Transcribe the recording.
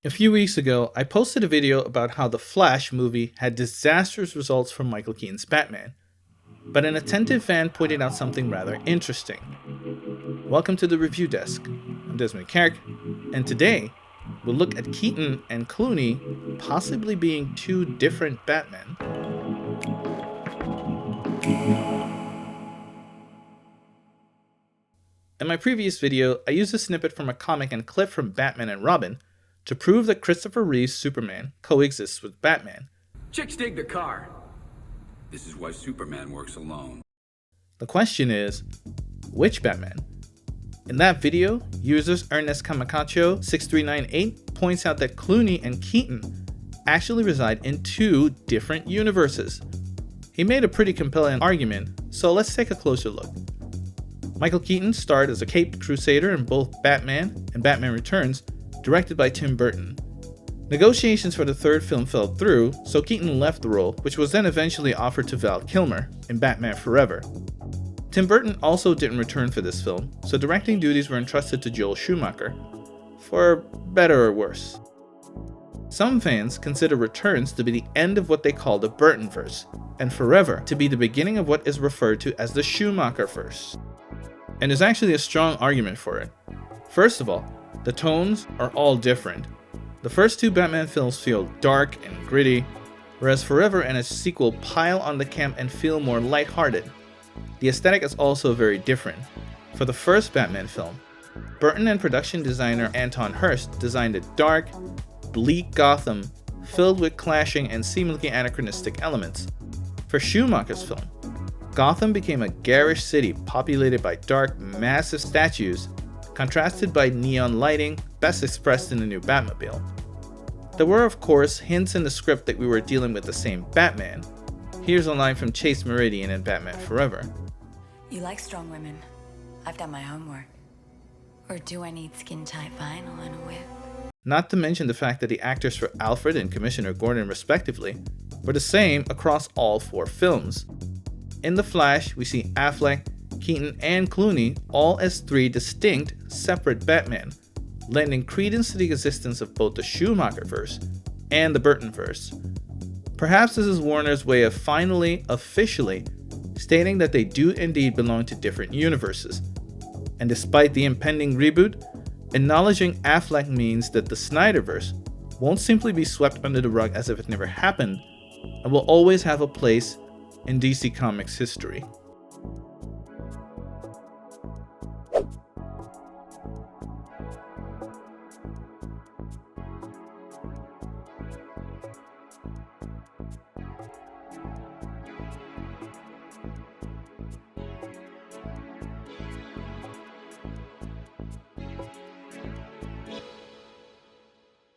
A few weeks ago, I posted a video about how the Flash movie had disastrous results for Michael Keaton's Batman, but an attentive fan pointed out something rather interesting. Welcome to the review desk. I'm Desmond Carrick, and today we'll look at Keaton and Clooney possibly being two different Batmen. In my previous video, I used a snippet from a comic and clip from Batman and Robin to prove that Christopher Reeve's Superman coexists with Batman. Chicks dig the car. This is why Superman works alone. The question is, which Batman? In that video, users Ernest Camacacho 6398 points out that Clooney and Keaton actually reside in two different universes. He made a pretty compelling argument, so let's take a closer look. Michael Keaton starred as a caped crusader in both Batman and Batman Returns, directed by Tim Burton. Negotiations for the third film fell through, so Keaton left the role, which was then eventually offered to Val Kilmer in Batman Forever. Tim Burton also didn't return for this film, so directing duties were entrusted to Joel Schumacher, for better or worse. Some fans consider Returns to be the end of what they call the Burtonverse, and Forever to be the beginning of what is referred to as the Schumacherverse. And there's actually a strong argument for it. First of all, the tones are all different. The first two Batman films feel dark and gritty, whereas Forever and its sequel pile on the camp and feel more lighthearted. The aesthetic is also very different. For the first Batman film, Burton and production designer Anton Hurst designed a dark, bleak Gotham filled with clashing and seemingly anachronistic elements. For Schumacher's film, Gotham became a garish city populated by dark, massive statues, contrasted by neon lighting, best expressed in the new Batmobile. There were, of course, hints in the script that we were dealing with the same Batman. Here's a line from Chase Meridian in Batman Forever. You like strong women. I've done my homework. Or do I need skin-tight vinyl and a whip? Not to mention the fact that the actors for Alfred and Commissioner Gordon respectively were the same across all four films. In The Flash, we see Affleck, Keaton, and Clooney all as three distinct, separate Batman, lending credence to the existence of both the Schumacherverse and the Burtonverse. Perhaps this is Warner's way of finally, officially, stating that they do indeed belong to different universes. And despite the impending reboot, acknowledging Affleck means that the Snyderverse won't simply be swept under the rug as if it never happened, and will always have a place in DC Comics history.